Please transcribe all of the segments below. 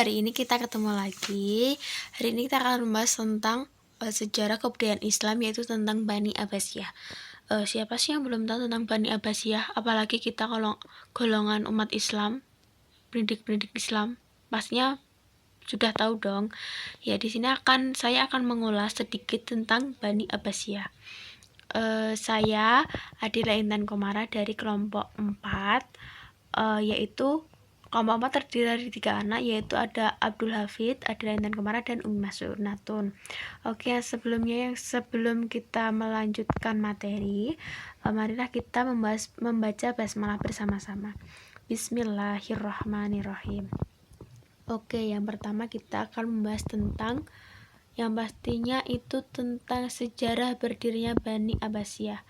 hari ini kita ketemu lagi. Hari ini kita akan membahas tentang sejarah kebudayaan Islam, yaitu tentang Bani Abbasiyah. Siapa sih yang belum tahu tentang Bani Abbasiyah? Apalagi kita kalau golongan umat Islam, pendidik Islam, pastinya sudah tahu dong. Ya, di sini saya akan mengulas sedikit tentang Bani Abbasiyah. Saya Adila Intan Komara dari kelompok 4, yaitu kelompok 4 terdiri dari 3 anak, yaitu ada Abdul Hafid, Adila Intan Komara, dan Umi Masurnatun. Oke, sebelum kita melanjutkan materi, marilah kita membaca basmalah bersama-sama. Bismillahirrahmanirrahim. Oke, yang pertama kita akan membahas tentang yang pastinya itu tentang sejarah berdirinya Bani Abbasiyah.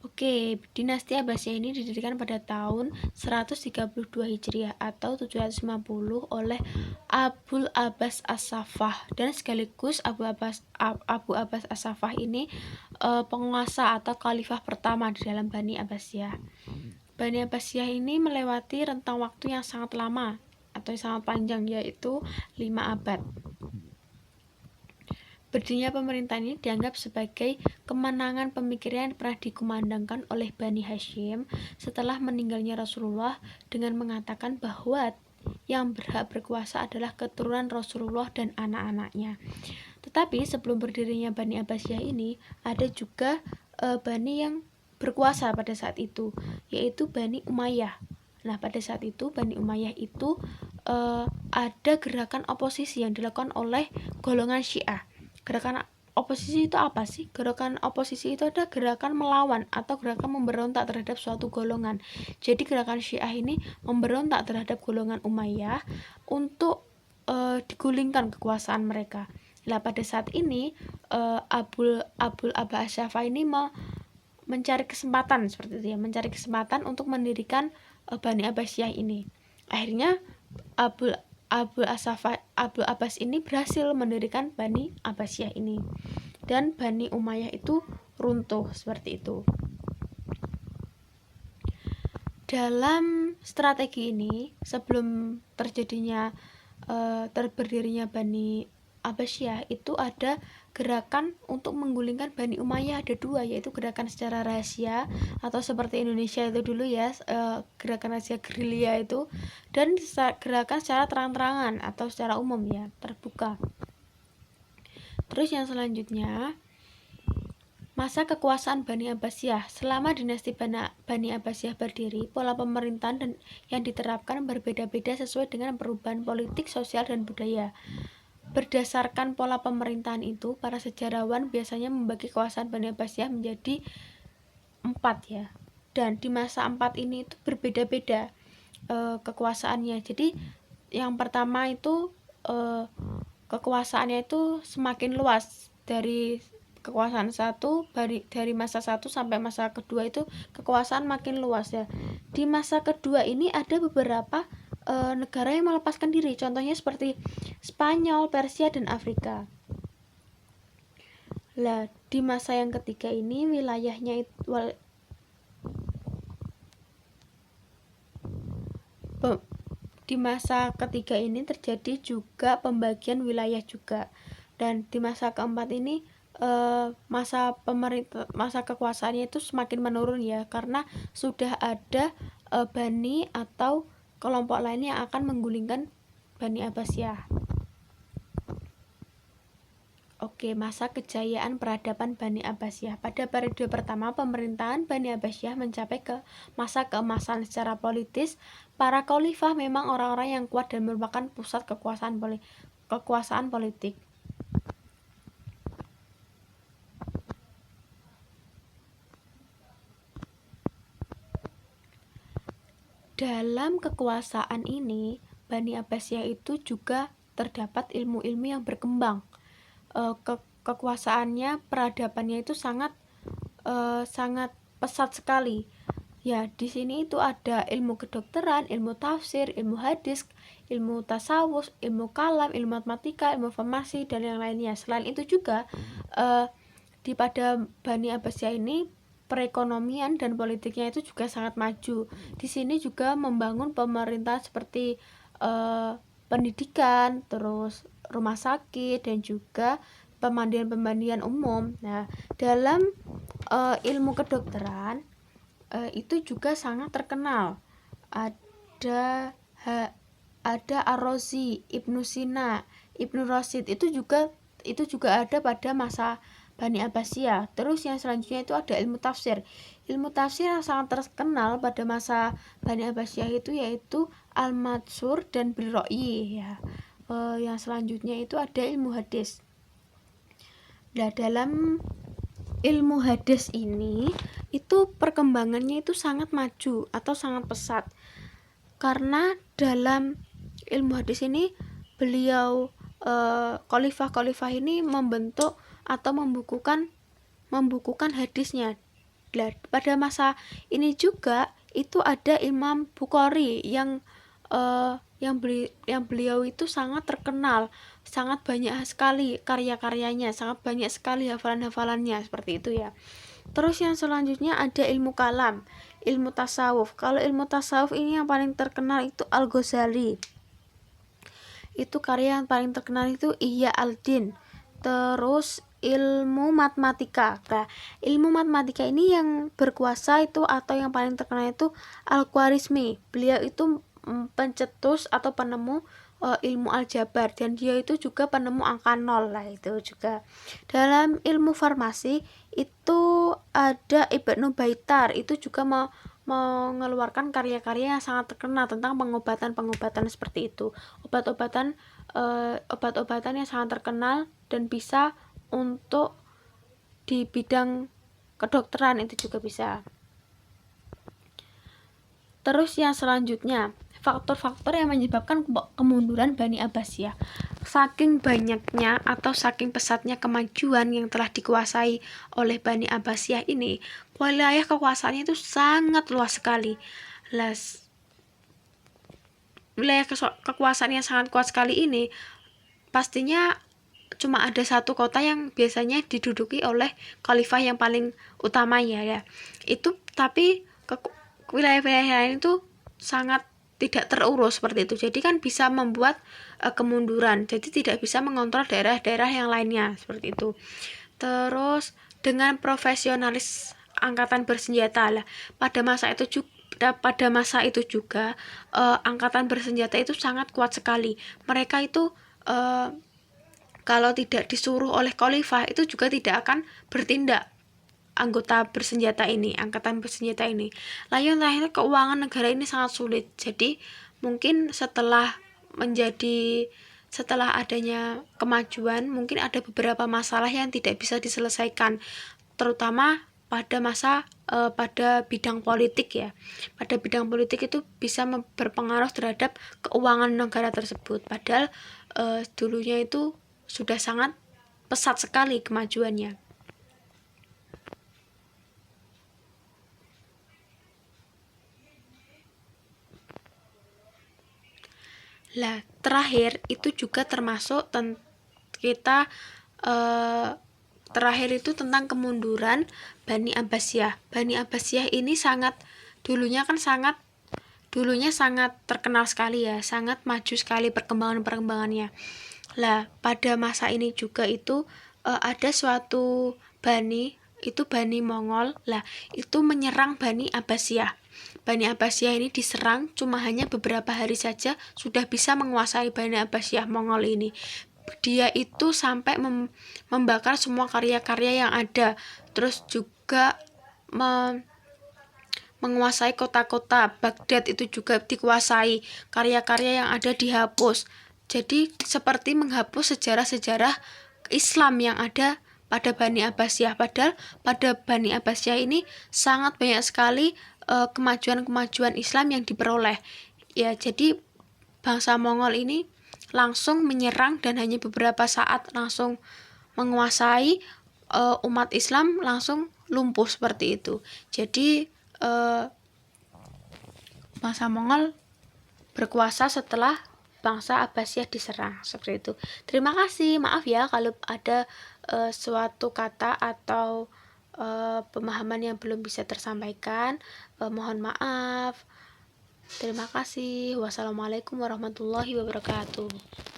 Oke, dinasti Abbasiyah ini didirikan pada tahun 132 Hijriah atau 750 oleh Abu Abbas As-Saffah, dan sekaligus Abu Abbas As-Saffah ini penguasa atau khalifah pertama di dalam Bani Abbasiyah. Bani Abbasiyah ini melewati rentang waktu yang sangat lama atau yang sangat panjang, yaitu 5 abad. Berdirinya pemerintahan ini dianggap sebagai kemenangan pemikiran yang pernah dikumandangkan oleh Bani Hashim setelah meninggalnya Rasulullah, dengan mengatakan bahwa yang berhak berkuasa adalah keturunan Rasulullah dan anak-anaknya. Tetapi sebelum berdirinya Bani Abbasiyah ini, ada juga Bani yang berkuasa pada saat itu, yaitu Bani Umayyah. Nah, pada saat itu Bani Umayyah itu ada gerakan oposisi yang dilakukan oleh golongan Syiah. Gerakan oposisi itu apa sih? Gerakan oposisi itu ada gerakan melawan atau gerakan memberontak terhadap suatu golongan. Jadi gerakan Syiah ini memberontak terhadap golongan Umayyah untuk digulingkan kekuasaan mereka. Nah, pada saat ini Abul Abbas As-Saffah ini mencari kesempatan seperti itu ya, mencari kesempatan untuk mendirikan Bani Abbasiyah ini. Akhirnya Abu Abbas ini berhasil mendirikan Bani Abbasiyah ini, dan Bani Umayyah itu runtuh seperti itu. Dalam strategi ini, sebelum berdirinya Bani Abbasiyah, itu ada gerakan untuk menggulingkan Bani Umayyah, ada 2, yaitu gerakan secara rahasia atau seperti Indonesia itu dulu ya, gerakan rahasia gerilya itu, dan gerakan secara terang-terangan atau secara umum ya, terbuka. Terus yang selanjutnya, masa kekuasaan Bani Abbasiyah. Selama dinasti Bani Abbasiyah berdiri, pola pemerintahan yang diterapkan berbeda-beda sesuai dengan perubahan politik, sosial, dan budaya. Berdasarkan pola pemerintahan itu, para sejarawan biasanya membagi kekuasaan Bani Abbasiyah menjadi 4 ya. Dan di masa 4 ini itu berbeda-beda kekuasaannya. Jadi yang pertama itu kekuasaannya itu semakin luas. Dari kekuasaan dari masa 1 sampai masa kedua itu kekuasaan makin luas ya. Di masa kedua ini ada beberapa negara yang melepaskan diri, contohnya seperti Spanyol, Persia, dan Afrika. Lah, di masa yang ketiga ini wilayahnya di masa ketiga ini terjadi juga pembagian wilayah juga, dan di masa keempat ini masa kekuasaannya itu semakin menurun ya, karena sudah ada Bani atau kelompok lain yang akan menggulingkan Bani Abbasiyah. Oke, masa kejayaan peradaban Bani Abbasiyah. Pada periode pertama pemerintahan Bani Abbasiyah mencapai ke masa keemasan secara politis. Para khalifah memang orang-orang yang kuat dan merupakan pusat kekuasaan politik. Dalam kekuasaan ini, Bani Abbasiyah itu juga terdapat ilmu-ilmu yang berkembang. Kekuasaannya, peradabannya itu sangat pesat sekali. Ya, di sini itu ada ilmu kedokteran, ilmu tafsir, ilmu hadis, ilmu tasawuf, ilmu kalam, ilmu matematika, ilmu farmasi, dan yang lainnya. Selain itu juga pada Bani Abbasiyah ini perekonomian dan politiknya itu juga sangat maju. Di sini juga membangun pemerintahan seperti pendidikan, terus rumah sakit, dan juga pemandian-pemandian umum. Nah, dalam ilmu kedokteran itu juga sangat terkenal. Ada ada Ar-Razi, Ibnu Sina, Ibnu Rasyid, itu juga ada pada masa Bani Abbasiyah. Terus yang selanjutnya itu ada ilmu tafsir. Ilmu tafsir yang sangat terkenal pada masa Bani Abbasiyah itu yaitu Al-Mansur dan Bil-Ra'yi ya. Yang selanjutnya itu ada ilmu hadis. Nah, dalam ilmu hadis ini itu perkembangannya itu sangat maju atau sangat pesat, karena dalam ilmu hadis ini beliau khalifah-khalifah ini membentuk atau membukukan hadisnya. Pada masa ini juga itu ada Imam Bukhari yang beliau itu sangat terkenal, sangat banyak sekali karya-karyanya, sangat banyak sekali hafalan-hafalannya, seperti itu ya. Terus yang selanjutnya ada ilmu kalam, ilmu tasawuf. Kalau ilmu tasawuf ini yang paling terkenal itu Al-Ghazali. Itu karya yang paling terkenal itu Ihya al-Din. Terus ilmu matematika. Nah, ilmu matematika ini yang berkuasa itu atau yang paling terkenal itu Al-Khwarizmi. Beliau itu pencetus atau penemu ilmu aljabar, dan dia itu juga penemu angka nol lah, itu juga. Dalam ilmu farmasi itu ada Ibnu Baitar, itu juga mengeluarkan karya-karya yang sangat terkenal tentang pengobatan-pengobatan seperti itu. Obat-obatan yang sangat terkenal dan bisa untuk di bidang kedokteran, itu juga bisa. Terus yang selanjutnya, faktor-faktor yang menyebabkan kemunduran Bani Abbasiyah. Saking banyaknya atau saking pesatnya kemajuan yang telah dikuasai oleh Bani Abbasiyah ini, wilayah kekuasaannya itu sangat luas sekali. Wilayah kekuasaan yang sangat kuat sekali ini pastinya cuma ada satu kota yang biasanya diduduki oleh khalifah yang paling utamanya ya. Itu tapi wilayah-wilayah lain itu sangat tidak terurus seperti itu. Jadi kan bisa membuat kemunduran. Jadi tidak bisa mengontrol daerah-daerah yang lainnya seperti itu. Terus dengan profesionalis angkatan bersenjata lah. Pada masa itu juga angkatan bersenjata itu sangat kuat sekali. Mereka itu kalau tidak disuruh oleh khalifah itu juga tidak akan bertindak. Angkatan bersenjata ini. Lalu keuangan negara ini sangat sulit. Jadi mungkin setelah adanya kemajuan, mungkin ada beberapa masalah yang tidak bisa diselesaikan, terutama pada bidang politik ya. Pada bidang politik itu bisa berpengaruh terhadap keuangan negara tersebut. Padahal dulunya itu sudah sangat pesat sekali kemajuannya. Lah, terakhir itu juga termasuk kita terakhir itu tentang kemunduran Bani Abbasiyah. Bani Abbasiyah ini dulunya sangat terkenal sekali ya, sangat maju sekali perkembangannya. Lah, pada masa ini juga itu ada suatu Bani Mongol. Lah, itu menyerang Bani Abbasiyah. Bani Abbasiyah ini diserang cuma hanya beberapa hari saja sudah bisa menguasai Bani Abbasiyah Mongol ini. Dia itu sampai membakar semua karya-karya yang ada. Terus juga menguasai kota-kota. Baghdad itu juga dikuasai. Karya-karya yang ada dihapus. Jadi seperti menghapus sejarah-sejarah Islam yang ada pada Bani Abbasiyah. Padahal pada Bani Abbasiyah ini sangat banyak sekali kemajuan-kemajuan Islam yang diperoleh. Ya, jadi bangsa Mongol ini langsung menyerang dan hanya beberapa saat langsung menguasai umat Islam, langsung lumpuh seperti itu. Jadi bangsa Mongol berkuasa setelah bangsa Abbasiyah diserang, seperti itu. Terima kasih, maaf ya kalau ada suatu kata atau pemahaman yang belum bisa tersampaikan, mohon maaf. Terima kasih. Wassalamualaikum warahmatullahi wabarakatuh.